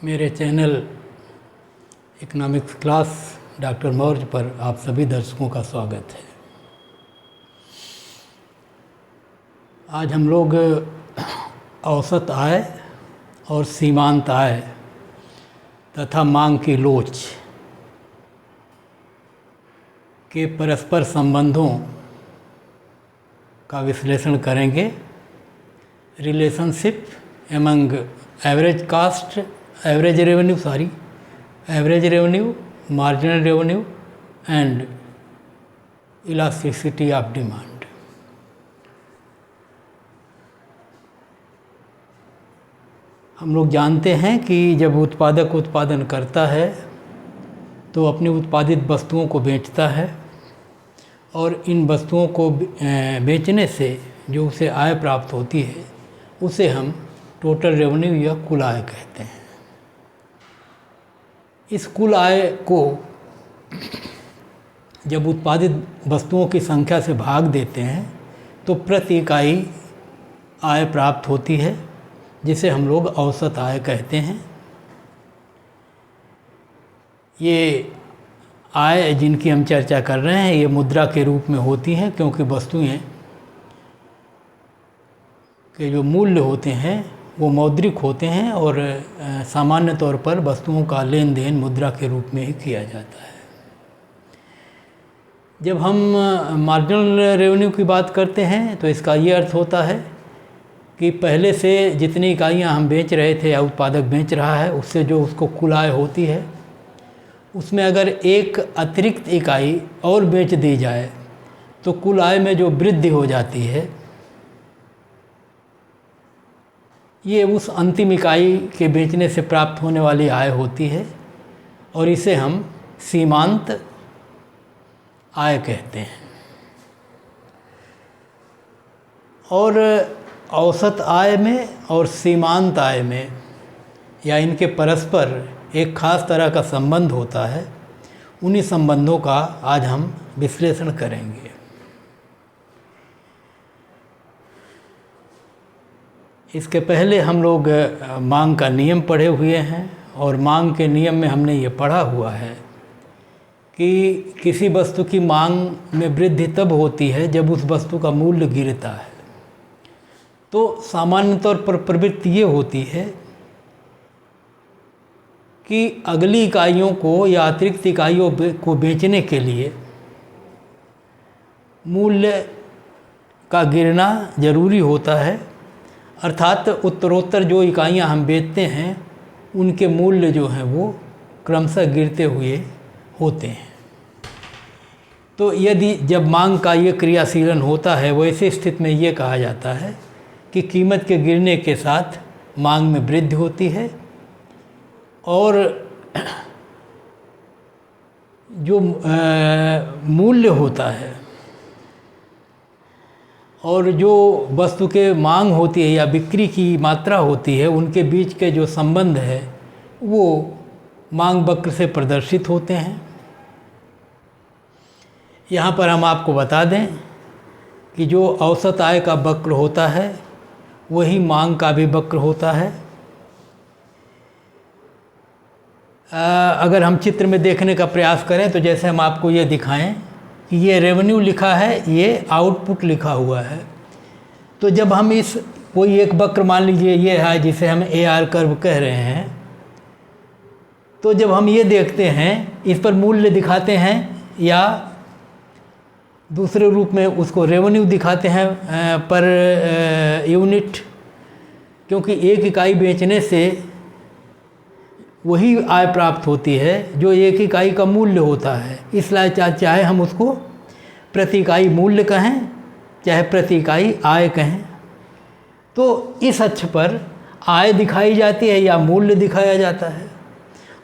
मेरे channel economics class doctor Maurya पर आप सभी दर्शकों का स्वागत है। आज हम लोग औसत आय और सीमांत आय तथा मांग की लोच के परस्पर संबंधों का विश्लेषण करेंगे। Relationship among average revenue, marginal revenue and elasticity of demand. हम लोग जानते हैं कि जब उत्पादक उत्पादन करता है तो अपनी उत्पादित वस्तुओं को बेचता है और इन वस्तुओं को बेचने से जो उसे आय प्राप्त होती है उसे हम टोटल रेवेन्यू या कुल आय कहते हैं। इस कुल आय को जब उत्पादित वस्तुओं की संख्या से भाग देते हैं तो प्रति इकाई आय प्राप्त होती है, जिसे हम लोग औसत आय कहते हैं। ये आय जिनकी हम चर्चा कर रहे हैं ये मुद्रा के रूप में होती हैं, क्योंकि वस्तुएं के जो मूल्य होते हैं वो मौद्रिक होते हैं और सामान्य तौर पर वस्तुओं का लेन देन मुद्रा के रूप में ही किया जाता है। जब हम मार्जिनल रेवेन्यू की बात करते हैं तो इसका ये अर्थ होता है कि पहले से जितनी इकाइयाँ हम बेच रहे थे या उत्पादक बेच रहा है उससे जो उसको कुल आय होती है उसमें अगर एक अतिरिक्त इकाई और बेच दी जाए तो कुल आय में जो वृद्धि हो जाती है ये उस अंतिम इकाई के बेचने से प्राप्त होने वाली आय होती है और इसे हम सीमांत आय कहते हैं। और औसत आय में और सीमांत आय में या इनके परस्पर एक खास तरह का संबंध होता है। उन्हीं संबंधों का आज हम विश्लेषण करेंगे। इसके पहले हम लोग मांग का नियम पढ़े हुए हैं और मांग के नियम में हमने ये पढ़ा हुआ है कि किसी वस्तु की मांग में वृद्धि तब होती है जब उस वस्तु का मूल्य गिरता है। तो सामान्य तौर पर प्रवृत्ति ये होती है कि अगली इकाइयों को या अतिरिक्त इकाइयों को बेचने के लिए मूल्य का गिरना ज़रूरी होता है, अर्थात उत्तरोत्तर जो इकाइयाँ हम बेचते हैं उनके मूल्य जो हैं वो क्रमशः गिरते हुए होते हैं। तो यदि जब मांग का ये क्रियाशीलन होता है वैसे स्थिति में ये कहा जाता है कि कीमत के गिरने के साथ मांग में वृद्धि होती है और जो मूल्य होता है और जो वस्तु के मांग होती है या बिक्री की मात्रा होती है उनके बीच के जो संबंध है वो मांग वक्र से प्रदर्शित होते हैं। यहाँ पर हम आपको बता दें कि जो औसत आय का वक्र होता है वही मांग का भी वक्र होता है। अगर हम चित्र में देखने का प्रयास करें तो जैसे हम आपको ये दिखाएं कि ये रेवेन्यू लिखा है, ये आउटपुट लिखा हुआ है। तो जब हम इस कोई एक वक्र मान लीजिए ये है जिसे हम AR कर्व कह रहे हैं, तो जब हम ये देखते हैं इस पर मूल्य दिखाते हैं या दूसरे रूप में उसको रेवेन्यू दिखाते हैं पर यूनिट, क्योंकि एक इकाई बेचने से वही आय प्राप्त होती है जो एक इकाई का मूल्य होता है। इसलिए चाहे हम उसको प्रति इकाई मूल्य कहें चाहे प्रति इकाई आय कहें, तो इस अक्ष पर आय दिखाई जाती है या मूल्य दिखाया जाता है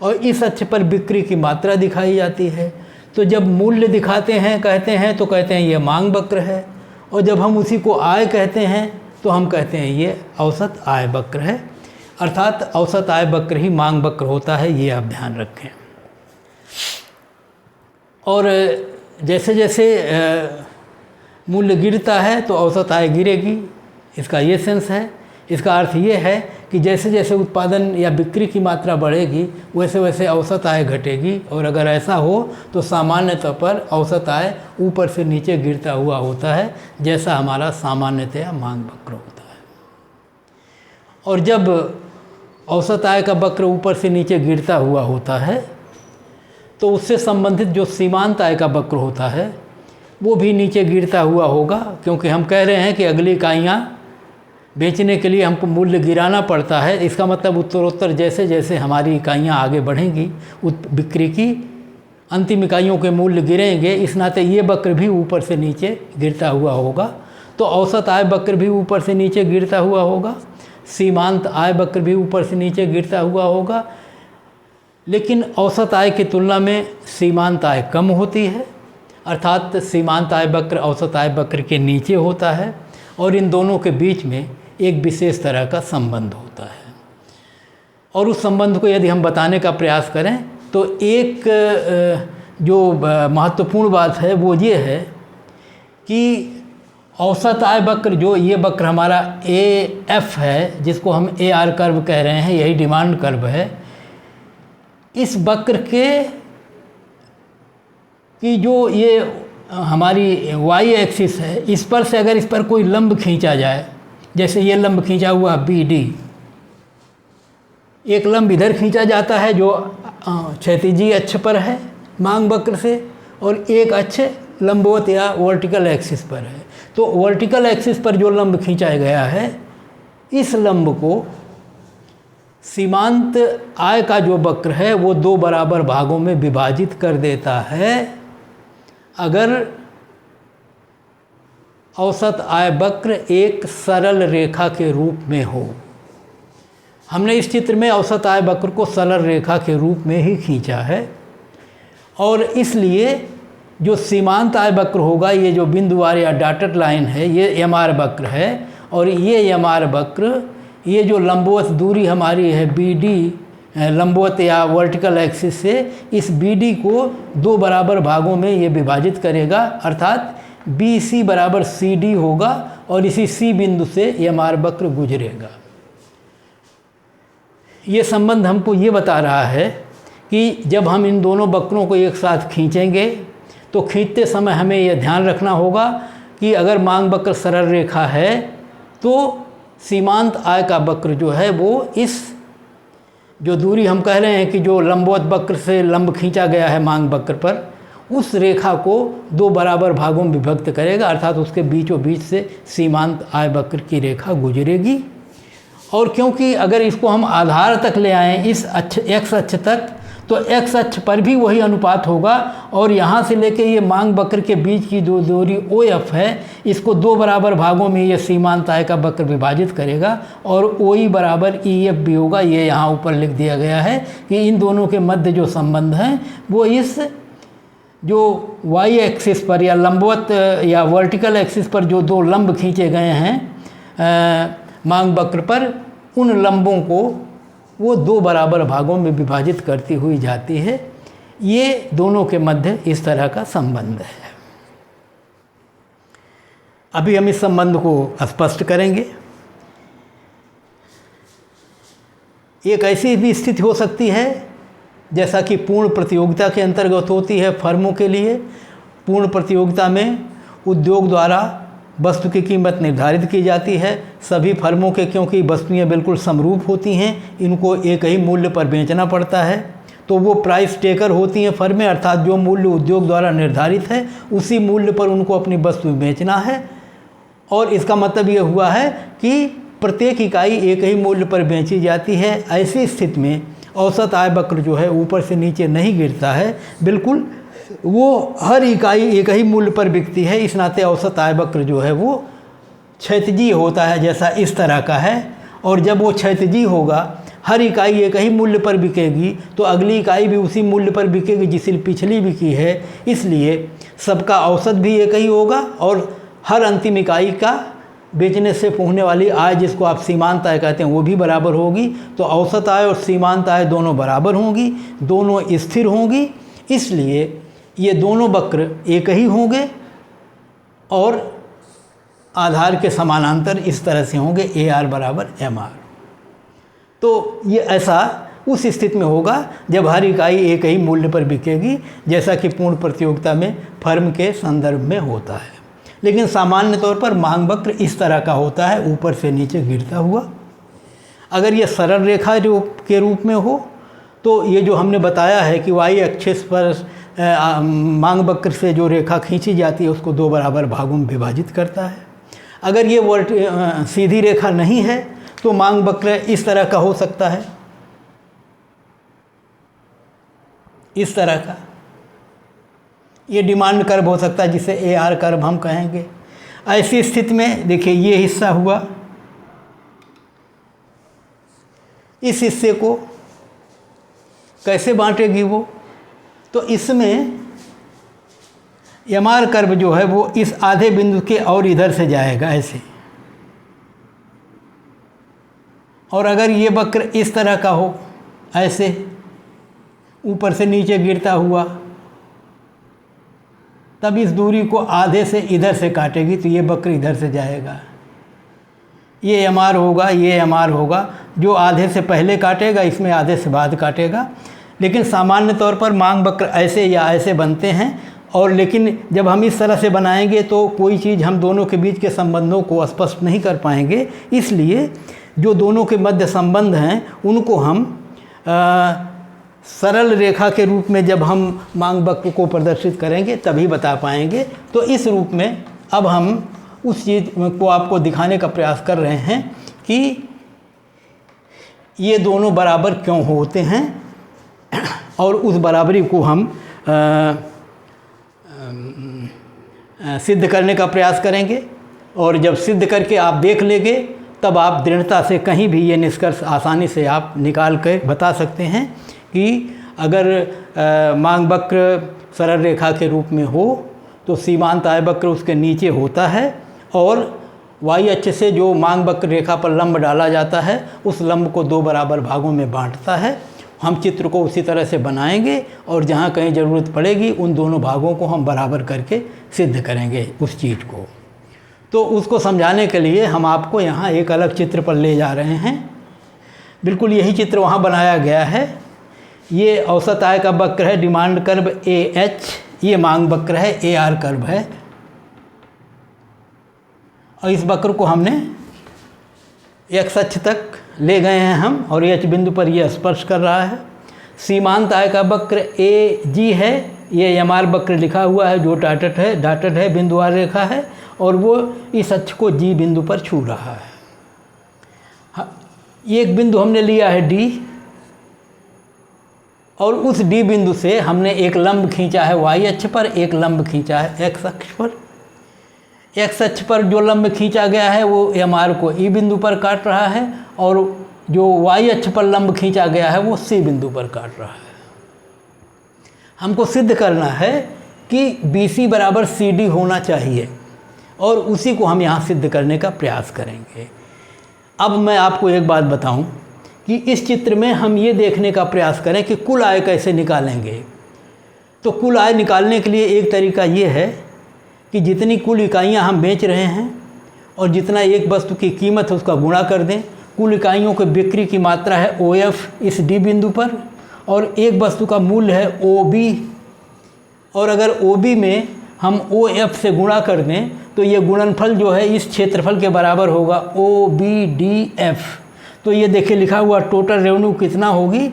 और इस अक्ष पर बिक्री की मात्रा दिखाई जाती है। तो जब मूल्य दिखाते हैं कहते हैं ये मांग वक्र है, और जब हम उसी को आय कहते हैं तो हम कहते हैं ये औसत आय वक्र है। अर्थात औसत आय वक्र ही मांग वक्र होता है, ये आप ध्यान रखें। और जैसे जैसे मूल्य गिरता है तो औसत आय गिरेगी, इसका ये सेंस है। इसका अर्थ ये है कि जैसे जैसे उत्पादन या बिक्री की मात्रा बढ़ेगी वैसे वैसे औसत आय घटेगी, और अगर ऐसा हो तो सामान्य तौर पर औसत आय ऊपर से नीचे गिरता हुआ होता है, जैसा हमारा सामान्यतया मांग वक्र होता है। और जब औसत आय का वक्र ऊपर से नीचे गिरता हुआ होता है तो उससे संबंधित जो सीमांत आय का वक्र होता है वो भी नीचे गिरता हुआ होगा, क्योंकि हम कह रहे हैं कि अगली इकाइयाँ बेचने के लिए हमको मूल्य गिराना पड़ता है। इसका मतलब उत्तरोत्तर जैसे जैसे हमारी इकाइयाँ आगे बढ़ेंगी बिक्री की अंतिम इकाइयों के मूल्य गिरेंगे, इस नाते ये वक्र भी ऊपर से नीचे गिरता हुआ होगा। तो औसत आय वक्र भी ऊपर से नीचे गिरता हुआ होगा, सीमांत आय वक्र भी ऊपर से नीचे गिरता हुआ होगा, लेकिन औसत आय की तुलना में सीमांत आय कम होती है, अर्थात सीमांत आय वक्र औसत आय वक्र के नीचे होता है, और इन दोनों के बीच में एक विशेष तरह का संबंध होता है। और उस संबंध को यदि हम बताने का प्रयास करें तो एक जो महत्वपूर्ण बात है वो ये है कि औसत आय वक्र, जो ये वक्र हमारा AF है, जिसको हम AR कर्व कह रहे हैं, यही डिमांड कर्व है, इस वक्र की जो ये हमारी y एक्सिस है, इस पर से अगर इस पर कोई लंब खींचा जाए, जैसे ये लंब खींचा हुआ BD, एक लंब इधर खींचा जाता है जो क्षैतिजी अक्ष पर है मांग वक्र से, और एक अक्ष लंबवत या वर्टिकल एक्सिस पर है। तो वर्टिकल एक्सिस पर जो लंब खींचा गया है, इस लंब को सीमांत आय का जो वक्र है वो 2 बराबर भागों में विभाजित कर देता है अगर औसत आय वक्र एक सरल रेखा के रूप में हो। हमने इस चित्र में औसत आय वक्र को सरल रेखा के रूप में ही खींचा है, और इसलिए जो सीमांत आय वक्र होगा, ये जो बिंदुवार या डॉटेड लाइन है, ये MR वक्र है, और ये MR वक्र, ये जो लंबवत दूरी हमारी है BD, लंबवत या वर्टिकल एक्सिस से, इस BD को 2 बराबर भागों में ये विभाजित करेगा, अर्थात BC बराबर CD होगा, और इसी C बिंदु से MR वक्र गुजरेगा। ये संबंध हमको ये बता रहा है कि जब हम इन दोनों वक्रों को एक साथ खींचेंगे तो खींचते समय हमें यह ध्यान रखना होगा कि अगर मांग वक्र सरल रेखा है तो सीमांत आय का वक्र जो है वो इस जो दूरी हम कह रहे हैं कि जो लंबवत वक्र से लंब खींचा गया है मांग वक्र पर, उस रेखा को 2 बराबर भागों में विभक्त करेगा, अर्थात उसके बीचों बीच से सीमांत आय वक्र की रेखा गुजरेगी। और क्योंकि अगर इसको हम आधार तक ले आएँ, इस अक्ष x अक्ष तक, तो x अक्ष पर भी वही अनुपात होगा, और यहाँ से लेके ये मांग वक्र के बीच की जो दूरी OF है, इसको 2 बराबर भागों में ये सीमांत आय का वक्र विभाजित करेगा, और OE बराबर EF भी होगा। ये यहाँ ऊपर लिख दिया गया है कि इन दोनों के मध्य जो संबंध है वो इस जो y एक्सिस पर या लंबवत या वर्टिकल एक्सिस पर जो 2 लंब खींचे गए हैं मांग वक्र पर, उन लंबों को वो 2 बराबर भागों में विभाजित करती हुई जाती है। ये दोनों के मध्य इस तरह का संबंध है। अभी हम इस संबंध को स्पष्ट करेंगे। एक ऐसी भी स्थिति हो सकती है जैसा कि पूर्ण प्रतियोगिता के अंतर्गत होती है फर्मों के लिए। पूर्ण प्रतियोगिता में उद्योग द्वारा वस्तु की कीमत निर्धारित की जाती है। सभी फर्मों के, क्योंकि वस्तुएं बिल्कुल समरूप होती हैं, इनको एक ही मूल्य पर बेचना पड़ता है, तो वो प्राइस टेकर होती हैं फर्में, अर्थात जो मूल्य उद्योग द्वारा निर्धारित है उसी मूल्य पर उनको अपनी वस्तु बेचना है। और इसका मतलब ये हुआ है कि प्रत्येक इकाई एक ही मूल्य पर बेची जाती है। ऐसी स्थिति में औसत आय वक्र जो है ऊपर से नीचे नहीं गिरता है, बिल्कुल वो हर इकाई एक ही मूल्य पर बिकती है। इस नाते औसत आय वक्र जो है वो क्षैतिजी होता है, जैसा इस तरह का है। और जब वो क्षैतिजी होगा, हर इकाई एक ही मूल्य पर बिकेगी, तो अगली इकाई भी उसी मूल्य पर बिकेगी जिससे पिछली बिकी है। इसलिए सबका औसत भी एक ही होगा, और हर अंतिम इकाई का बेचने से होने वाली आय, जिसको आप सीमांत आय कहते हैं, वो भी बराबर होगी। तो औसत आय और सीमांत आय दोनों बराबर होंगी, दोनों स्थिर होंगी। इसलिए ये दोनों वक्र एक ही होंगे और आधार के समानांतर इस तरह से होंगे AR बराबर MR। तो ये ऐसा उस स्थिति में होगा जब हर इकाई एक ही मूल्य पर बिकेगी, जैसा कि पूर्ण प्रतियोगिता में फर्म के संदर्भ में होता है। लेकिन सामान्य तौर पर मांग वक्र इस तरह का होता है, ऊपर से नीचे गिरता हुआ। अगर ये सरल रेखा के रूप में हो तो ये जो हमने बताया है कि वाई एक्सिस पर मांग वक्र से जो रेखा खींची जाती है उसको 2 बराबर भागों में विभाजित करता है। अगर ये सीधी रेखा नहीं है तो मांग वक्र इस तरह का हो सकता है, इस तरह का। ये डिमांड कर्व हो सकता है जिसे AR कर्व हम कहेंगे। ऐसी स्थिति में देखिए ये हिस्सा हुआ, इस हिस्से को कैसे बांटेगी वो, तो इसमें MR कर्व जो है वो इस आधे बिंदु के और इधर से जाएगा ऐसे। और अगर ये वक्र इस तरह का हो, ऐसे ऊपर से नीचे गिरता हुआ, तब इस दूरी को आधे से इधर से काटेगी तो ये वक्र इधर से जाएगा। ये MR होगा, ये MR होगा। जो आधे से पहले काटेगा इसमें आधे से बाद काटेगा। लेकिन सामान्य तौर पर मांग वक्र ऐसे या ऐसे बनते हैं। और लेकिन जब हम इस तरह से बनाएंगे तो कोई चीज़ हम दोनों के बीच के संबंधों को स्पष्ट नहीं कर पाएंगे। इसलिए जो दोनों के मध्य संबंध हैं उनको हम सरल रेखा के रूप में जब हम मांग वक्र को प्रदर्शित करेंगे तभी बता पाएंगे। तो इस रूप में अब हम उस चीज़ को आपको दिखाने का प्रयास कर रहे हैं कि ये दोनों बराबर क्यों होते हैं, और उस बराबरी को हम सिद्ध करने का प्रयास करेंगे। और जब सिद्ध करके आप देख लेंगे तब आप दृढ़ता से कहीं भी ये निष्कर्ष आसानी से आप निकाल कर बता सकते हैं कि अगर मांग वक्र सरल रेखा के रूप में हो तो सीमांत आय वक्र उसके नीचे होता है और वाई अक्ष से जो मांग वक्र रेखा पर लंब डाला जाता है उस लंब को 2 बराबर भागों में बांटता है। हम चित्र को उसी तरह से बनाएंगे और जहाँ कहीं ज़रूरत पड़ेगी उन दोनों भागों को हम बराबर करके सिद्ध करेंगे उस चीज़ को। तो उसको समझाने के लिए हम आपको यहाँ एक अलग चित्र पर ले जा रहे हैं। बिल्कुल यही चित्र वहाँ बनाया गया है। ये औसत आय का वक्र है, डिमांड कर्व AH, ये मांग वक्र है, AR कर्व है। और इस वक्र को हमने x अक्ष तक ले गए हैं हम और H बिंदु पर ये स्पर्श कर रहा है। सीमांत आय का वक्र AG है, ये MR वक्र लिखा हुआ है जो डाटेड है बिंदुवार रेखा है और वो इस अक्ष को G बिंदु पर छू रहा है। एक बिंदु हमने लिया है D और उस D बिंदु से हमने एक लंब खींचा है y अक्ष पर, एक लंब खींचा है x अक्ष पर। x अक्ष पर जो लंब खींचा गया है वो MR को E बिंदु पर काट रहा है और जो y अक्ष पर लंब खींचा गया है वो C बिंदु पर काट रहा है। हमको सिद्ध करना है कि BC बराबर CD होना चाहिए और उसी को हम यहाँ सिद्ध करने का प्रयास करेंगे। अब मैं आपको एक बात बताऊं कि इस चित्र में हम ये देखने का प्रयास करें कि कुल आय कैसे निकालेंगे। तो कुल आय निकालने के लिए एक तरीका ये है कि जितनी कुल इकाइयाँ हम बेच रहे हैं और जितना एक वस्तु की कीमत है उसका गुणा कर दें। कुल इकाइयों के बिक्री की मात्रा है OF इस D बिंदु पर और एक वस्तु का मूल्य है OB, और अगर OB में हम OF से गुणा कर दें तो ये गुणनफल जो है इस क्षेत्रफल के बराबर होगा OBDF। तो ये देखिए लिखा हुआ टोटल रेवेन्यू कितना होगी,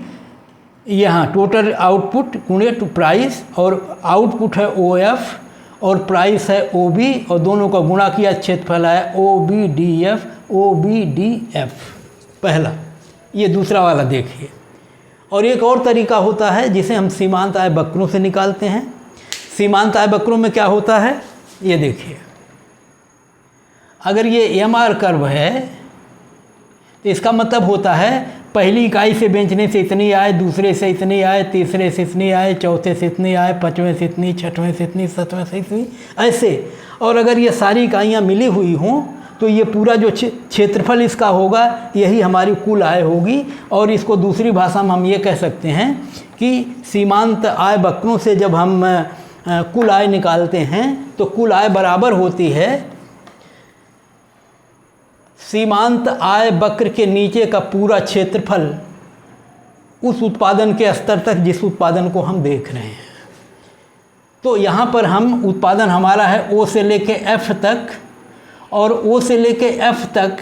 यहाँ टोटल आउटपुट गुणे टू प्राइस, और आउटपुट है OF और प्राइस है OB और दोनों का गुणा किया क्षेत्रफल है OBDF पहला। ये दूसरा वाला देखिए। और एक और तरीका होता है जिसे हम सीमांत आय वक्रों से निकालते हैं। सीमांत आय वक्रों में क्या होता है ये देखिए। अगर ये MR कर्व है तो इसका मतलब होता है पहली इकाई से बेचने से इतनी आय, दूसरे से इतनी आय, तीसरे से इतनी आय, चौथे से इतनी आय, पाँचवें से इतनी, छठवें से इतनी, सातवें से इतनी, ऐसे। और अगर ये सारी इकाइयाँ मिली हुई हों तो ये पूरा जो क्षेत्रफल इसका होगा यही हमारी कुल आय होगी। और इसको दूसरी भाषा में हम ये कह सकते हैं कि सीमांत आय वक्रों से जब हम कुल आय निकालते हैं तो कुल आय बराबर होती है सीमांत आय वक्र के नीचे का पूरा क्षेत्रफल उस उत्पादन के स्तर तक जिस उत्पादन को हम देख रहे हैं। तो यहाँ पर हम उत्पादन हमारा है O से लेके F तक, और O से लेके F तक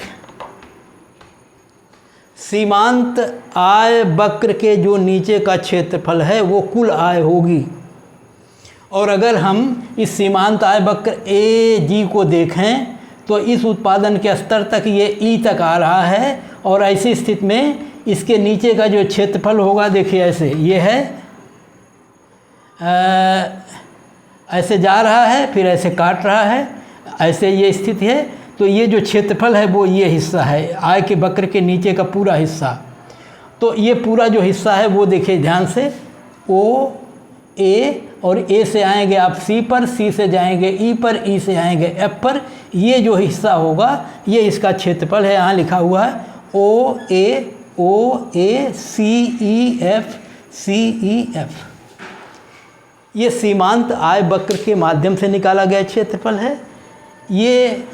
सीमांत आय वक्र के जो नीचे का क्षेत्रफल है वो कुल आय होगी। और अगर हम इस सीमांत आय वक्र AG को देखें तो इस उत्पादन के स्तर तक ये E तक आ रहा है, और ऐसी स्थिति में इसके नीचे का जो क्षेत्रफल होगा, देखिए ऐसे ये है, ऐसे जा रहा है फिर ऐसे काट रहा है, ऐसे ये स्थिति है। तो ये जो क्षेत्रफल है वो ये हिस्सा है आय के वक्र के नीचे का पूरा हिस्सा। तो ये पूरा जो हिस्सा है वो देखिए ध्यान से, O A, और A से आएंगे आप C पर, C से जाएंगे E पर, E से आएंगे F पर। ये जो हिस्सा होगा ये इसका क्षेत्रफल है। यहाँ लिखा हुआ है OA CEF। ये सीमांत आय वक्र के माध्यम से निकाला गया क्षेत्रफल है। ये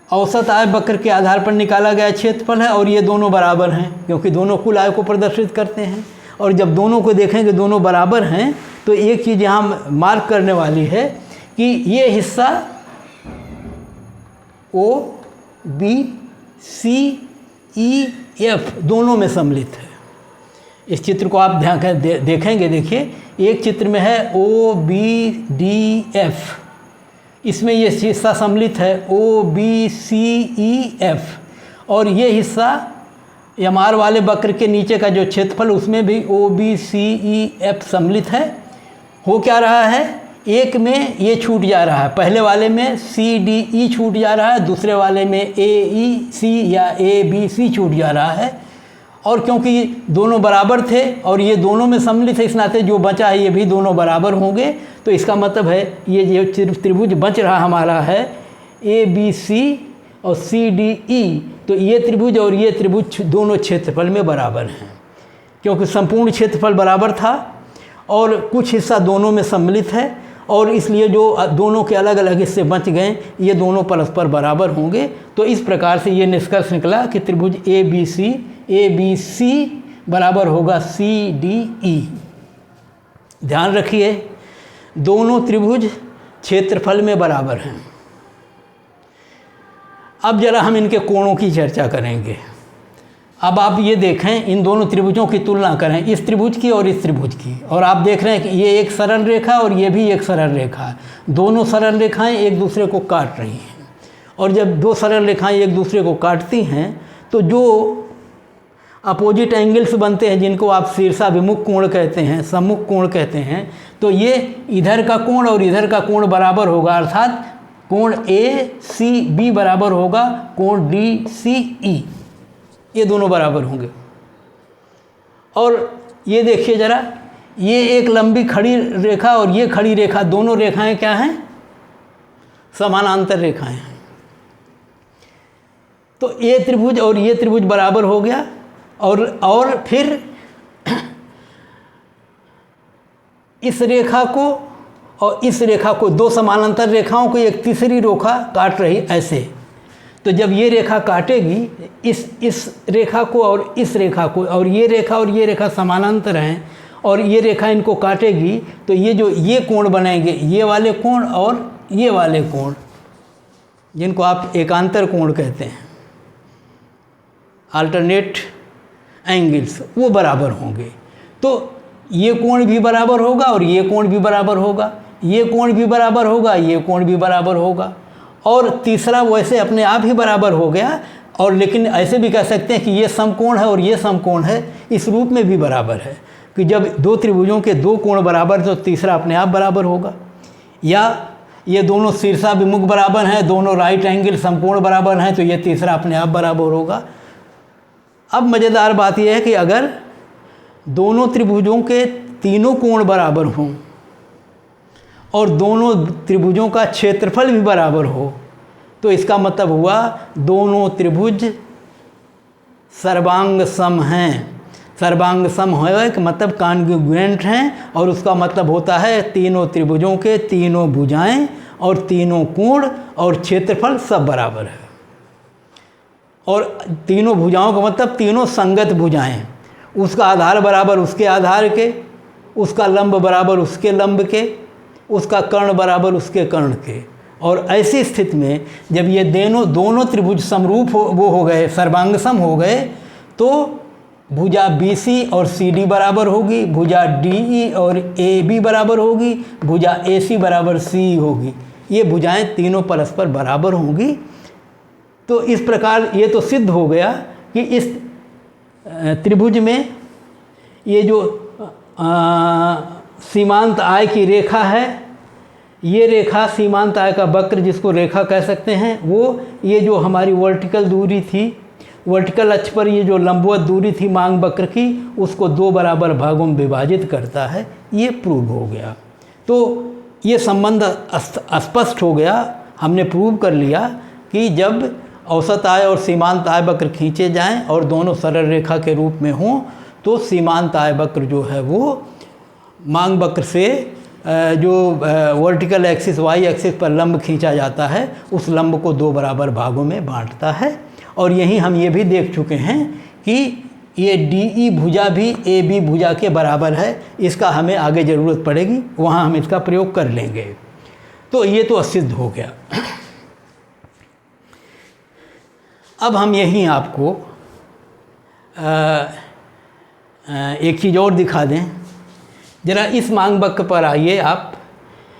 औसत आय वक्र के आधार पर निकाला गया क्षेत्रफल है, और ये दोनों बराबर हैं क्योंकि दोनों कुल आय को प्रदर्शित करते हैं। और जब दोनों को देखेंगे दोनों बराबर हैं तो एक चीज़ यहाँ मार्क करने वाली है कि ये हिस्सा OBCEF दोनों में सम्मिलित है। इस चित्र को आप ध्यान देखेंगे, देखिए एक चित्र में है OBDF, इसमें ये हिस्सा सम्मिलित है OBCEF, और ये हिस्सा MR वाले वक्र के नीचे का जो क्षेत्रफल उसमें भी OBCEF सम्मिलित है। हो क्या रहा है, एक में ये छूट जा रहा है, पहले वाले में CDE छूट जा रहा है, दूसरे वाले में AEC या ABC छूट जा रहा है। और क्योंकि दोनों बराबर थे और ये दोनों में सम्मिलित है, इस नाते जो बचा है ये भी दोनों बराबर होंगे। तो इसका मतलब है ये जो त्रिभुज बच रहा हमारा है ABC और CDE, तो ये त्रिभुज और ये त्रिभुज दोनों क्षेत्रफल में बराबर हैं, क्योंकि संपूर्ण क्षेत्रफल बराबर था और कुछ हिस्सा दोनों में सम्मिलित है, और इसलिए जो दोनों के अलग अलग हिस्से बच गए ये दोनों परस्पर बराबर होंगे। तो इस प्रकार से ये निष्कर्ष निकला कि त्रिभुज ABC बराबर होगा CDE। ध्यान रखिए दोनों त्रिभुज क्षेत्रफल में बराबर हैं। अब जरा हम इनके कोणों की चर्चा करेंगे। अब आप ये देखें, इन दोनों त्रिभुजों की तुलना करें, इस त्रिभुज की और इस त्रिभुज की, और आप देख रहे हैं कि ये एक सरल रेखा और ये भी एक सरल रेखा है। दोनों सरल रेखाएं एक दूसरे को काट रही हैं, और जब दो सरल रेखाएं एक दूसरे को काटती हैं तो जो अपोजिट एंगल्स बनते हैं, जिनको आप शीर्षाभिमुख कोण कहते हैं, सम्मुख कोण कहते हैं, तो ये इधर का कोण और इधर का कोण बराबर होगा, अर्थात कोण ACB बराबर होगा कोण DCE, ये दोनों बराबर होंगे। और ये देखिए ज़रा, ये एक लंबी खड़ी रेखा और ये खड़ी रेखा, दोनों रेखाएं क्या हैं, समानांतर रेखाएं हैं। तो ये त्रिभुज और ये त्रिभुज बराबर हो गया, और फिर इस रेखा को और इस रेखा को, दो समानांतर रेखाओं को एक तीसरी रेखा काट रही ऐसे। तो जब ये रेखा काटेगी इस रेखा को और इस रेखा को, और ये रेखा समानांतर हैं और ये रेखा इनको काटेगी, तो ये जो ये कोण बनेंगे, ये वाले कोण और ये वाले कोण, जिनको आप एकांतर कोण कहते हैं, अल्टरनेट एंगल्स, वो बराबर होंगे। तो ये कोण भी बराबर होगा और ये कोण भी बराबर होगा, ये कोण भी बराबर होगा, ये कोण भी बराबर होगा, और तीसरा वैसे अपने आप ही बराबर हो गया। और लेकिन ऐसे भी कह सकते हैं कि ये समकोण है और ये समकोण है, इस रूप में भी बराबर है कि जब दो त्रिभुजों के दो कोण बराबर तो तीसरा अपने आप बराबर होगा। या ये दोनों शीर्षाभिमुख बराबर हैं, दोनों राइट एंगल समकोण बराबर हैं, तो ये तीसरा अपने आप बराबर होगा। अब मज़ेदार बात यह है कि अगर दोनों त्रिभुजों के तीनों कोण बराबर हों और दोनों त्रिभुजों का क्षेत्रफल भी बराबर हो, तो इसका मतलब हुआ दोनों त्रिभुज सर्वांग सम हैं। सर्वांग सम होने का मतलब कॉन्ग्रुएंट हैं, और उसका मतलब होता है तीनों त्रिभुजों के तीनों भुजाएं और तीनों कोण और क्षेत्रफल सब बराबर है। और तीनों भुजाओं का मतलब तीनों संगत भुजाएं, उसका आधार बराबर उसके आधार के, उसका लंब बराबर उसके लंब के, उसका कर्ण बराबर उसके कर्ण के। और ऐसी स्थिति में जब ये दोनों त्रिभुज समरूप हो गए, सर्वांगसम हो गए, तो भुजा BC और CD बराबर होगी, भुजा DE और AB बराबर होगी, भुजा AC बराबर CE होगी। ये भुजाएं तीनों परस्पर बराबर होंगी। तो इस प्रकार ये तो सिद्ध हो गया कि इस त्रिभुज में ये जो सीमांत आय की रेखा है, ये रेखा सीमांत आय का वक्र जिसको रेखा कह सकते हैं, वो ये जो हमारी वर्टिकल दूरी थी, वर्टिकल अक्ष पर ये जो लंबवत दूरी थी मांग वक्र की, उसको 2 बराबर भागों में विभाजित करता है। ये प्रूव हो गया। तो ये संबंध स्पष्ट हो गया। हमने प्रूव कर लिया कि जब औसत आय और सीमांत आय वक्र खींचे जाएं और दोनों सरल रेखा के रूप में हों, तो सीमांत आय वक्र जो है वो मांग वक्र से जो वर्टिकल एक्सिस y एक्सिस पर लंब खींचा जाता है, उस लंब को 2 बराबर भागों में बांटता है। और यहीं हम ये भी देख चुके हैं कि ये DE भुजा भी AB भुजा के बराबर है। इसका हमें आगे ज़रूरत पड़ेगी, वहाँ हम इसका प्रयोग कर लेंगे। तो ये तो सिद्ध हो गया। अब हम यहीं आपको एक चीज़ और दिखा दें। ज़रा इस मांग वक्र पर आइए आप।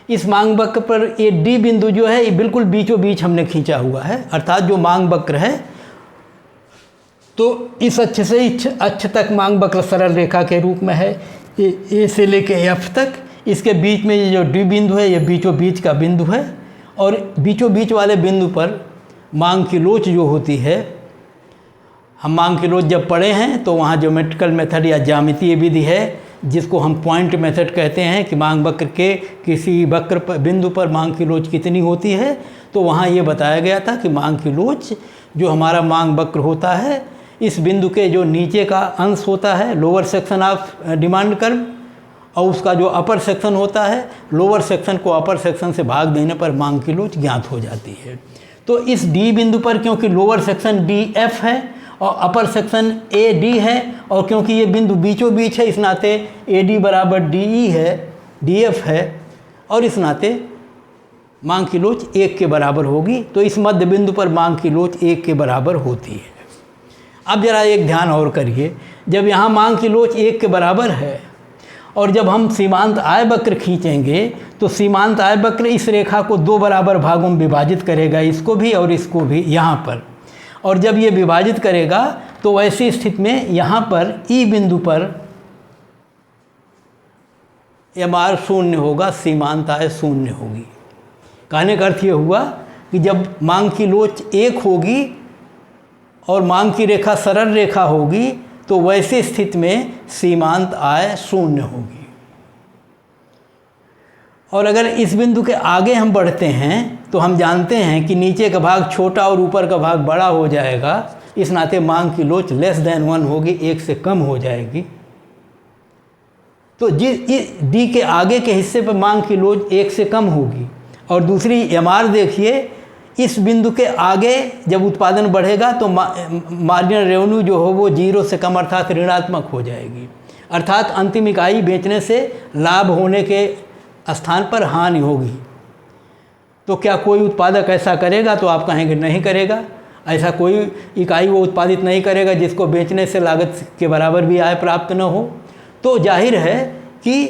इस मांग वक्र पर ये D बिंदु जो है ये बिल्कुल बीचों बीच हमने खींचा हुआ है, अर्थात जो मांग वक्र है तो इस अक्ष से इस अक्ष तक मांग वक्र सरल रेखा के रूप में है, ए से लेके F तक। इसके बीच में ये जो D बिंदु है ये बीचों बीच का बिंदु है, और बीचों बीच वाले बिंदु पर मांग की लोच जो होती है, हम मांग की लोच जब पढ़े हैं तो वहाँ ज्योमेट्रिकल मेथड या ज्यामितीय विधि है जिसको हम पॉइंट मेथड कहते हैं कि मांग वक्र के किसी वक्र पर बिंदु पर मांग की लोच कितनी होती है। तो वहाँ ये बताया गया था कि मांग की लोच जो हमारा मांग वक्र होता है, इस बिंदु के जो नीचे का अंश होता है lower section of demand curve, और उसका जो अपर सेक्शन होता है, लोअर सेक्शन को अपर सेक्शन से भाग देने पर मांग की लोच ज्ञात हो जाती है। तो इस D बिंदु पर क्योंकि लोअर सेक्शन DF है और अपर सेक्शन AD है, और क्योंकि ये बिंदु बीचों बीच है, इस नाते AD बराबर DE है, DF है, और इस नाते मांग की लोच 1 के बराबर होगी। तो इस मध्य बिंदु पर मांग की लोच 1 के बराबर होती है। अब जरा एक ध्यान और करिए, जब यहाँ मांग की लोच 1 के बराबर है और जब हम सीमांत आय वक्र खींचेंगे तो सीमांत आय वक्र इस रेखा को 2 बराबर भागों में विभाजित करेगा, इसको भी और इसको भी यहाँ पर। और जब ये विभाजित करेगा तो वैसी स्थिति में यहाँ पर E बिंदु पर MR शून्य होगा, सीमांत आय शून्य होगी। कहने का अर्थ ये हुआ कि जब मांग की लोच 1 होगी और मांग की रेखा सरल रेखा होगी तो वैसी स्थिति में सीमांत आय शून्य होगी। और अगर इस बिंदु के आगे हम बढ़ते हैं तो हम जानते हैं कि नीचे का भाग छोटा और ऊपर का भाग बड़ा हो जाएगा, इस नाते मांग की लोच लेस देन 1 होगी, 1 से कम हो जाएगी। तो D के आगे के हिस्से पर मांग की लोच 1 से कम होगी। और दूसरी MR देखिए, इस बिंदु के आगे जब उत्पादन बढ़ेगा तो मार्जिनल रेवेन्यू जो हो वो 0 से कम अर्थात ऋणात्मक हो जाएगी, अर्थात अंतिम इकाई बेचने से लाभ होने के स्थान पर हानि होगी। तो क्या कोई उत्पादक ऐसा करेगा? तो आप कहेंगे नहीं करेगा। ऐसा कोई इकाई वो उत्पादित नहीं करेगा जिसको बेचने से लागत के बराबर भी आय प्राप्त न हो। तो जाहिर है कि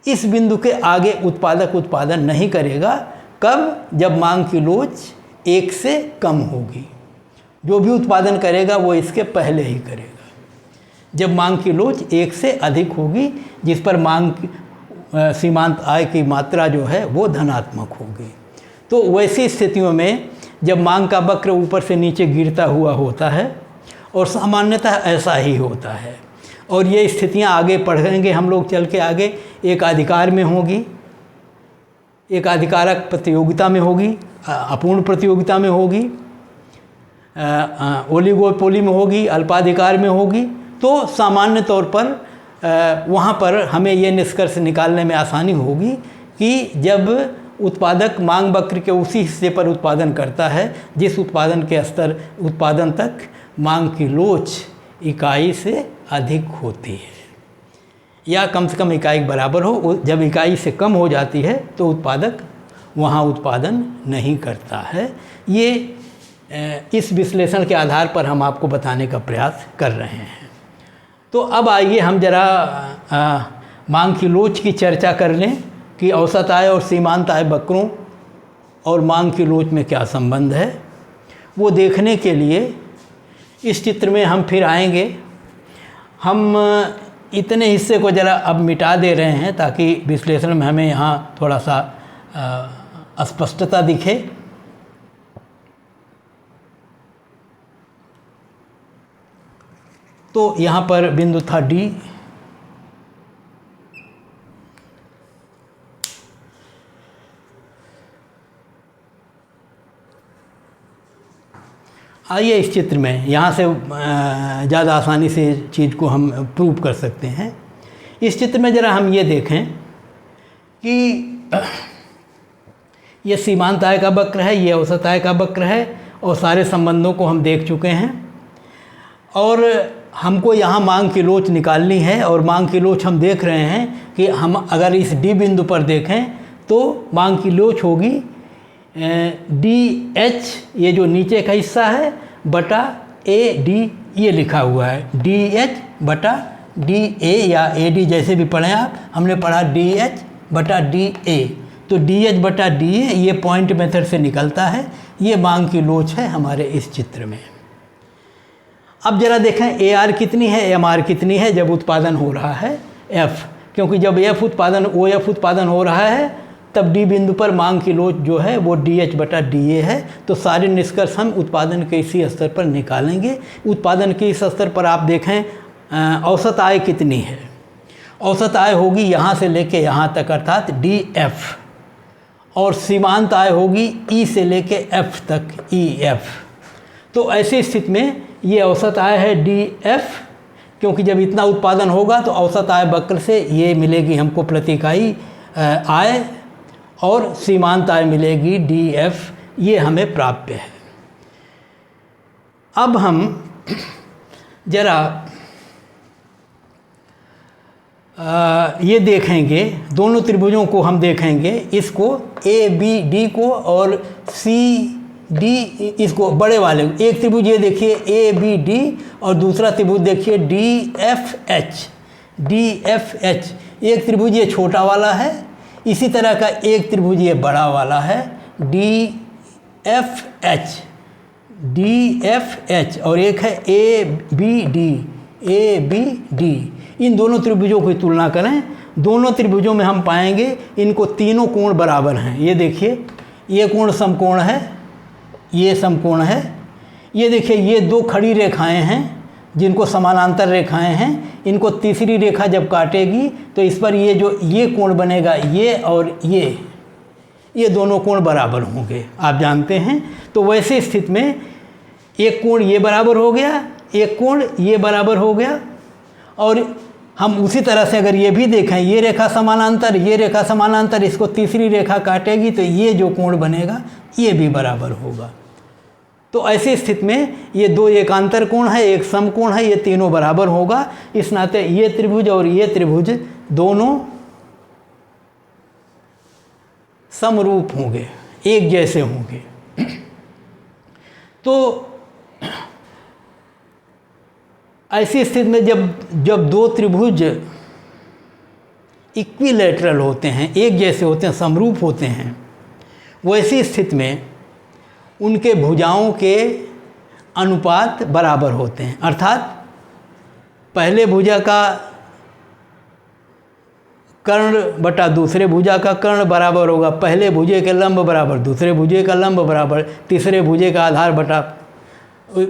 इस बिंदु के आगे उत्पादक उत्पादन नहीं करेगा। कब? जब मांग की लोच 1 से कम होगी। जो भी उत्पादन करेगा वो इसके पहले ही करेगा। जब मांग की लोच 1 से अधिक होगी, जिस पर मांग सीमांत आय की मात्रा जो है वो धनात्मक होगी। तो वैसी स्थितियों में जब मांग का वक्र ऊपर से नीचे गिरता हुआ होता है, और सामान्यतः ऐसा ही होता है, और ये स्थितियाँ आगे पढ़ेंगे हम लोग चल के आगे, एक अधिकार में होगी, एक अधिकारक प्रतियोगिता में होगी, अपूर्ण प्रतियोगिता में होगी, ओलिगोपोली में होगी, अल्पाधिकार में होगी। तो सामान्य तौर पर वहाँ पर हमें ये निष्कर्ष निकालने में आसानी होगी कि जब उत्पादक मांग वक्र के उसी हिस्से पर उत्पादन करता है जिस उत्पादन तक मांग की लोच इकाई से अधिक होती है, या कम से कम इकाई के बराबर हो। जब इकाई से कम हो जाती है तो उत्पादक वहाँ उत्पादन नहीं करता है। ये इस विश्लेषण के आधार पर हम आपको बताने का प्रयास कर रहे हैं। तो अब आइए हम ज़रा मांग की लोच की चर्चा कर लें कि औसत आय और सीमांत आय वक्रों और मांग की लोच में क्या संबंध है। वो देखने के लिए इस चित्र में हम फिर आएंगे। हम इतने हिस्से को ज़रा अब मिटा दे रहे हैं ताकि विश्लेषण में हमें यहाँ थोड़ा सा स्पष्टता दिखे। तो यहाँ पर बिंदु था डी। आइए इस चित्र में, यहाँ से ज़्यादा आसानी से चीज़ को हम प्रूव कर सकते हैं। इस चित्र में ज़रा हम ये देखें कि ये सीमांत आय का वक्र है, ये औसत आय का वक्र है, और सारे संबंधों को हम देख चुके हैं। और हमको यहाँ मांग की लोच निकालनी है, और मांग की लोच हम देख रहे हैं कि हम अगर इस डी बिंदु पर देखें तो मांग की लोच होगी डी एच, ये जो नीचे का हिस्सा है, बटा ए डी, ये लिखा हुआ है डी एच बटा डी ए, या ए डी जैसे भी पढ़ें आप। हमने पढ़ा डी एच बटा डी ए, तो डी एच बटा डी ए ये पॉइंट मेथड से निकलता है। ये मांग की लोच है हमारे इस चित्र में। अब ज़रा देखें ए आर कितनी है, एम आर कितनी है जब उत्पादन हो रहा है एफ, क्योंकि जब एफ उत्पादन ओ एफ उत्पादन हो रहा है तब डी बिंदु पर मांग की लोच जो है वो डी एच बटा डी ए है। तो सारे निष्कर्ष हम उत्पादन के इसी स्तर पर निकालेंगे। उत्पादन के इस स्तर पर आप देखें औसत आय कितनी है। औसत आय होगी यहाँ से लेके यहाँ तक, अर्थात डी एफ, और सीमांत आय होगी ई से लेके एफ तक, ई एफ। तो ऐसी स्थिति में ये औसत आय है डी एफ, क्योंकि जब इतना उत्पादन होगा तो औसत आय वक्र से ये मिलेगी हमको प्रति इकाई आय, और सीमांत आय मिलेगी डी एफ। ये हमें प्राप्य है। अब हम ज़रा ये देखेंगे, दोनों त्रिभुजों को हम देखेंगे, इसको ए बी डी को और सी डी, इसको बड़े वाले, एक त्रिभुज ये देखिए ए बी डी, और दूसरा त्रिभुज देखिए D F H, D F H. एक त्रिभुज ये छोटा वाला है, इसी तरह का एक त्रिभुज ये बड़ा वाला है D F H, D F H, और एक है A B D, A B D. इन दोनों त्रिभुजों की तुलना करें, दोनों त्रिभुजों में हम पाएंगे इनको तीनों कोण बराबर हैं। ये देखिए ये कोण समकोण है, ये समकोण है। ये देखिए ये दो खड़ी रेखाएं हैं जिनको समानांतर रेखाएं हैं। इनको तीसरी रेखा जब काटेगी तो इस पर ये जो ये कोण बनेगा, ये और ये दोनों कोण बराबर होंगे, आप जानते हैं। तो वैसे स्थिति में एक कोण ये बराबर हो गया, एक कोण ये बराबर हो गया, और हम उसी तरह से अगर ये भी देखें, ये रेखा समानांतर, ये रेखा समानांतर, इसको तीसरी रेखा काटेगी तो ये जो कोण बनेगा ये भी बराबर होगा। तो ऐसी स्थिति में ये दो एकांतर कोण है, एक समकोण है, ये तीनों बराबर होगा। इस नाते ये त्रिभुज और ये त्रिभुज दोनों समरूप होंगे, एक जैसे होंगे। तो ऐसी स्थिति में जब दो त्रिभुज इक्विलैटरल होते हैं, एक जैसे होते हैं, समरूप होते हैं, वैसी स्थिति में उनके भुजाओं के अनुपात बराबर होते हैं। अर्थात पहले भुजा का कर्ण बटा दूसरे भुजा का कर्ण बराबर होगा, पहले भुजे के लंब बराबर दूसरे भुजे का लंब बराबर तीसरे भुजे का आधार बटा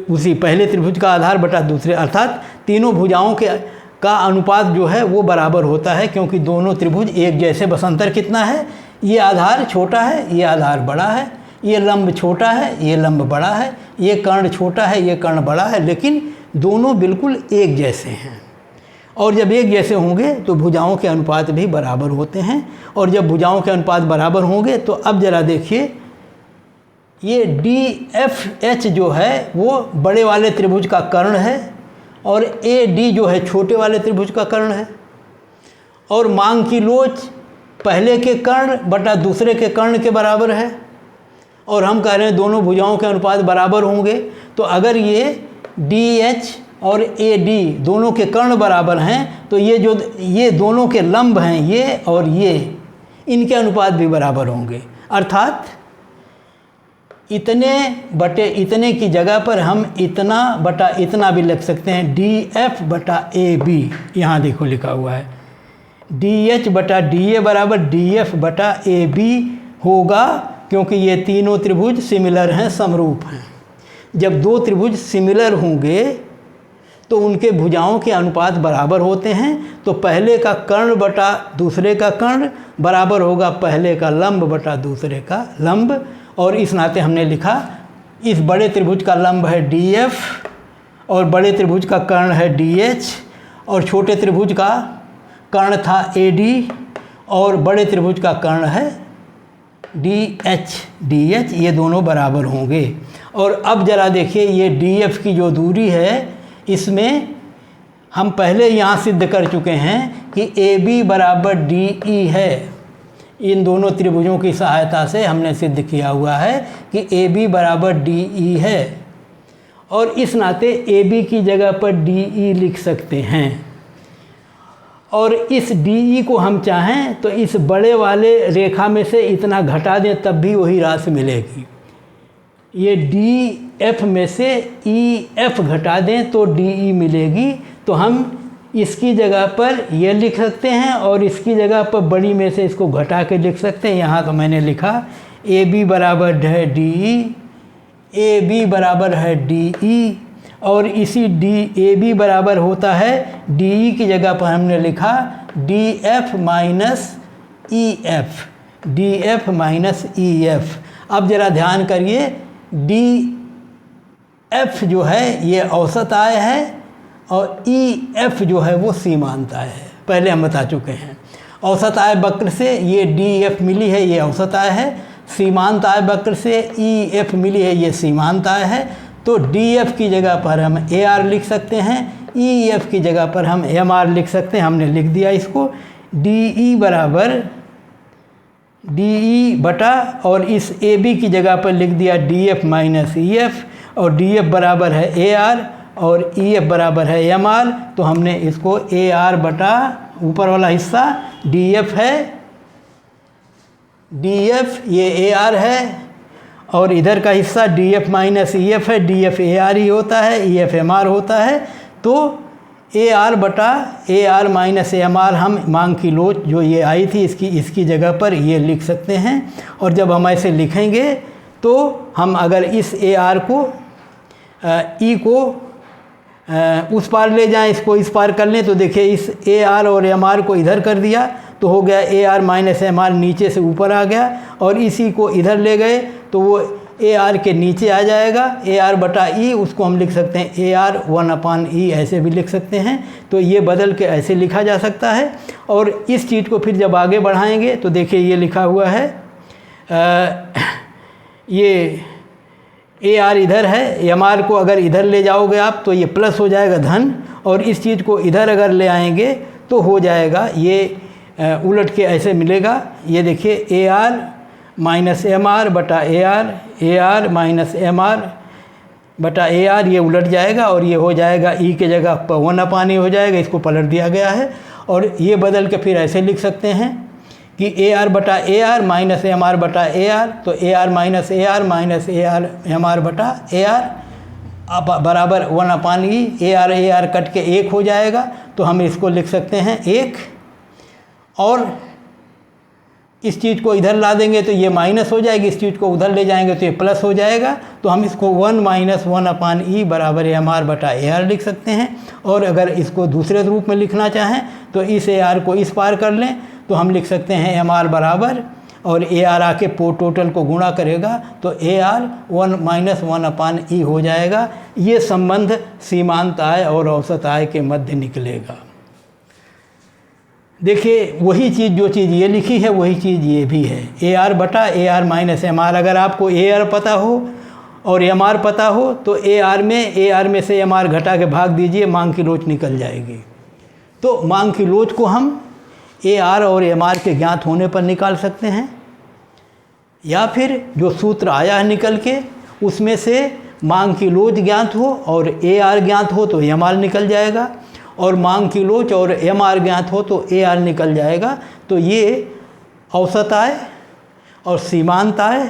उसी पहले त्रिभुज का आधार बटा दूसरे, अर्थात तीनों भुजाओं का अनुपात जो है वो बराबर होता है, क्योंकि दोनों त्रिभुज एक जैसे। बस अंतर कितना है, ये आधार छोटा है, ये आधार बड़ा है, ये लंब छोटा है, ये लंब बड़ा है, ये कर्ण छोटा है, ये कर्ण बड़ा है, लेकिन दोनों बिल्कुल एक जैसे हैं। और जब एक जैसे होंगे तो भुजाओं के अनुपात भी बराबर होते हैं। और जब भुजाओं के अनुपात बराबर होंगे तो अब ज़रा देखिए, ये DFH जो है वो बड़े वाले त्रिभुज का कर्ण है और AD जो है छोटे वाले त्रिभुज का कर्ण है। और मांग की लोच पहले के कर्ण बटा दूसरे के कर्ण के बराबर है। और हम कह रहे हैं दोनों भुजाओं के अनुपात बराबर होंगे। तो अगर ये DH और AD दोनों के कर्ण बराबर हैं तो ये दोनों के लंब हैं, ये और ये, इनके अनुपात भी बराबर होंगे। अर्थात इतने बटे इतने की जगह पर हम इतना बटा इतना भी लिख सकते हैं। DF बटा AB, यहाँ देखो लिखा हुआ है DH बटा DA बराबर DF बटा AB होगा, क्योंकि ये तीनों त्रिभुज सिमिलर हैं, समरूप हैं। जब दो त्रिभुज सिमिलर होंगे तो उनके भुजाओं के अनुपात बराबर होते हैं। तो पहले का कर्ण बटा दूसरे का कर्ण बराबर होगा पहले का लंब बटा दूसरे का लंब। और इस नाते हमने लिखा इस बड़े त्रिभुज का लंब है DF और बड़े त्रिभुज का कर्ण है DH और छोटे त्रिभुज का कर्ण था AD और बड़े त्रिभुज का कर्ण है DH, ये दोनों बराबर होंगे। और अब ज़रा देखिए, ये DF की जो दूरी है इसमें हम पहले यहाँ सिद्ध कर चुके हैं कि AB बराबर DE है। इन दोनों त्रिभुजों की सहायता से हमने सिद्ध किया हुआ है कि AB बराबर DE है। और इस नाते AB की जगह पर DE लिख सकते हैं। और इस DE को हम चाहें तो इस बड़े वाले रेखा में से इतना घटा दें तब भी वही राशि मिलेगी। ये DF में से EF घटा दें तो DE मिलेगी। तो हम इसकी जगह पर ये लिख सकते हैं और इसकी जगह पर बड़ी में से इसको घटा के लिख सकते हैं। यहाँ तो मैंने लिखा AB बराबर है DE, AB बराबर है DE और इसी AB बराबर होता है DE की जगह पर हमने लिखा DF minus EF, DF minus EF। अब ज़रा ध्यान करिए, DF जो है ये औसत आय है और EF जो है वो सीमांत आय है। पहले हम बता चुके हैं। औसत आय वक्र से ये DF मिली है, ये औसत आय है। सीमांत आय वक्र से EF मिली है, ये सीमांत आय है। तो DF की जगह पर हम AR लिख सकते हैं, EF की जगह पर हम MR लिख सकते हैं। हमने लिख दिया इसको। DE बराबर DE बटा और इस AB की जगह पर लिख दिया DF माइनस EF और DF बराबर है AR और EF बराबर है MR। तो हमने इसको AR बटा ऊपर वाला हिस्सा DF है, DF ये AR है और इधर का हिस्सा DF माइनस EF है। DF AR ही होता है, EF MR होता है। तो AR बटा AR माइनस MR हम मांग की लोच जो ये आई थी इसकी जगह पर ये लिख सकते हैं। और जब हम ऐसे लिखेंगे तो हम अगर इस AR को E को उस पार ले जाएं, इसको इस पार कर लें तो देखिए इस AR और MR को इधर कर दिया तो हो गया AR माइनस MR नीचे से ऊपर आ गया। और इसी को इधर ले गए तो वो AR के नीचे आ जाएगा। AR बटा E उसको हम लिख सकते हैं AR 1/E, ऐसे भी लिख सकते हैं। तो ये बदल के ऐसे लिखा जा सकता है। और इस चीज़ को फिर जब आगे बढ़ाएंगे तो देखिए ये लिखा हुआ है ये AR इधर है, MR को अगर इधर ले जाओगे आप तो ये प्लस हो जाएगा धन, और इस चीज़ को इधर अगर ले आएंगे तो हो जाएगा ये उलट के ऐसे मिलेगा। ये देखिए AR माइनस MR बटा AR, AR माइनस MR बटा AR, ये उलट जाएगा और ये हो जाएगा E के जगह पर 1/E हो जाएगा। इसको पलट दिया गया है। और ये बदल के फिर ऐसे लिख सकते हैं कि AR बटा AR माइनस MR बटा AR। तो AR minus AR minus AR MR बटा AR बराबर 1/E। AR AR कट के 1 हो जाएगा। तो हम इसको लिख सकते हैं 1 और इस चीज़ को इधर ला देंगे तो ये माइनस हो जाएगी, इस चीज़ को उधर ले जाएंगे तो ये प्लस हो जाएगा। तो हम इसको 1 माइनस 1/E बराबर MR बटा AR लिख सकते हैं। और अगर इसको दूसरे रूप में लिखना चाहें तो इस AR को इस पार कर लें तो हम लिख सकते हैं MR बराबर और AR आके टोटल को गुणा करेगा तो AR 1 माइनस 1/E हो जाएगा। ये संबंध सीमांत आय और औसत आय के मध्य निकलेगा। देखिए वही चीज़, जो चीज़ ये लिखी है वही चीज़ ये भी है, ए आर बटा A R minus M R. अगर आपको ए आर पता हो और एम आर पता हो तो ए आर में से एम आर घटा के भाग दीजिए, मांग की लोच निकल जाएगी। तो मांग की लोच को हम ए आर और एम आर के ज्ञात होने पर निकाल सकते हैं, या फिर जो सूत्र आया है निकल के उसमें से मांग की लोच ज्ञात हो और ए आर ज्ञात हो तो एम आर निकल जाएगा, और मांग की लोच और एम आर ज्ञात हो तो ए आर निकल जाएगा। तो ये औसत आय और सीमांत आय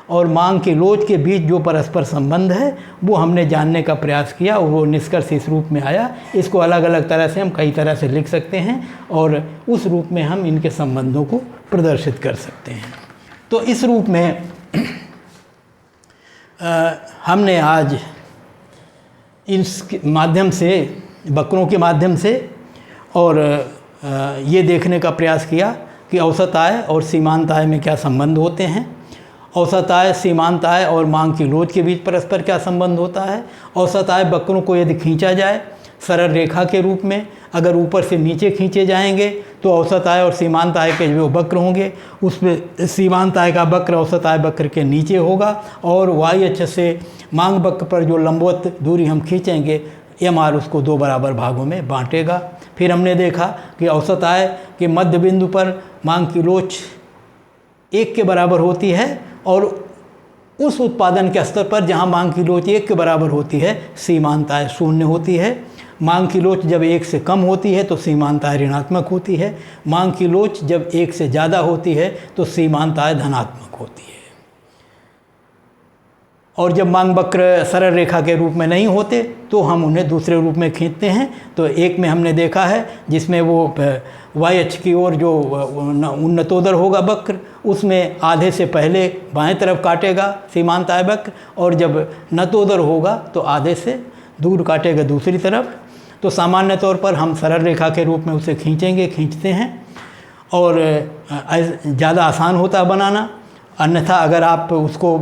और मांग की लोच के बीच जो परस्पर संबंध है वो हमने जानने का प्रयास किया और वो निष्कर्ष इस रूप में आया। इसको अलग अलग तरह से हम कई तरह से लिख सकते हैं और उस रूप में हम इनके संबंधों को प्रदर्शित कर सकते हैं। तो इस रूप में हमने आज इस माध्यम से, वक्रों के माध्यम से और ये देखने का प्रयास किया कि औसत आय और सीमांत आय में क्या संबंध होते हैं, औसत आय, सीमांत आय और मांग की लोच के बीच परस्पर क्या संबंध होता है। औसत आय वक्रों को यदि खींचा जाए सरल रेखा के रूप में, अगर ऊपर से नीचे खींचे जाएंगे तो औसत आय और सीमांत आय के जो वक्र होंगे उसमें सीमांत आय का वक्र औसत आय वक्र के नीचे होगा, और वाई अक्ष से मांग वक्र पर जो लंबवत दूरी हम खींचेंगे एम आर उसको 2 बराबर भागों में बांटेगा। फिर हमने देखा कि औसत आय के मध्य बिंदु पर मांग की लोच 1 के बराबर होती है, और उस उत्पादन के स्तर पर जहां मांग की लोच 1 के बराबर होती है सीमांत आय 0 होती है। मांग की लोच जब 1 से कम होती है तो सीमांत आय ऋणात्मक होती है। मांग की लोच जब 1 से ज़्यादा होती है तो सीमांत आय धनात्मक होती है। और जब मांग वक्र सरल रेखा के रूप में नहीं होते तो हम उन्हें दूसरे रूप में खींचते हैं। तो एक में हमने देखा है जिसमें वो वाई अक्ष की ओर जो उन्नतोदर होगा वक्र, उसमें आधे से पहले बाएं तरफ काटेगा सीमांत आय वक्र, और जब नतोदर होगा तो आधे से दूर काटेगा दूसरी तरफ। तो सामान्य तौर पर हम सरल रेखा के रूप में उसे खींचते हैं और ज़्यादा आसान होता है बनाना। अन्यथा अगर आप उसको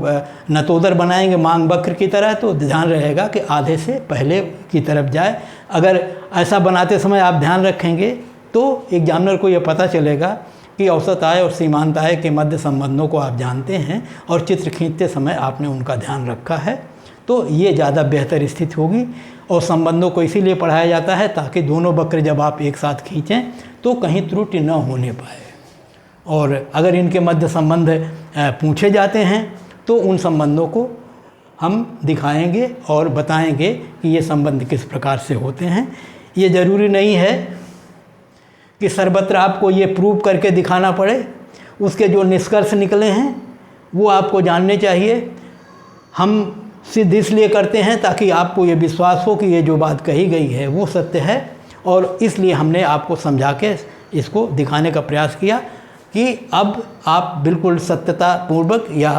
नतोदर बनाएंगे मांग वक्र की तरह तो ध्यान रहेगा कि आधे से पहले की तरफ जाए। अगर ऐसा बनाते समय आप ध्यान रखेंगे तो एग्जामिनर को यह पता चलेगा कि औसत आय और सीमांत आय के मध्य संबंधों को आप जानते हैं और चित्र खींचते समय आपने उनका ध्यान रखा है, तो ये ज़्यादा बेहतर स्थिति होगी। और संबंधों को इसीलिए पढ़ाया जाता है ताकि दोनों वक्र जब आप एक साथ खींचें तो कहीं त्रुटि न होने पाए, और अगर इनके मध्य संबंध पूछे जाते हैं तो उन संबंधों को हम दिखाएंगे और बताएंगे कि ये संबंध किस प्रकार से होते हैं। ये ज़रूरी नहीं है कि सर्वत्र आपको ये प्रूव करके दिखाना पड़े, उसके जो निष्कर्ष निकले हैं वो आपको जानने चाहिए। हम सिद्ध इसलिए करते हैं ताकि आपको ये विश्वास हो कि ये जो बात कही गई है वो सत्य है, और इसलिए हमने आपको समझा के इसको दिखाने का प्रयास किया कि अब आप बिल्कुल सत्यता पूर्वक या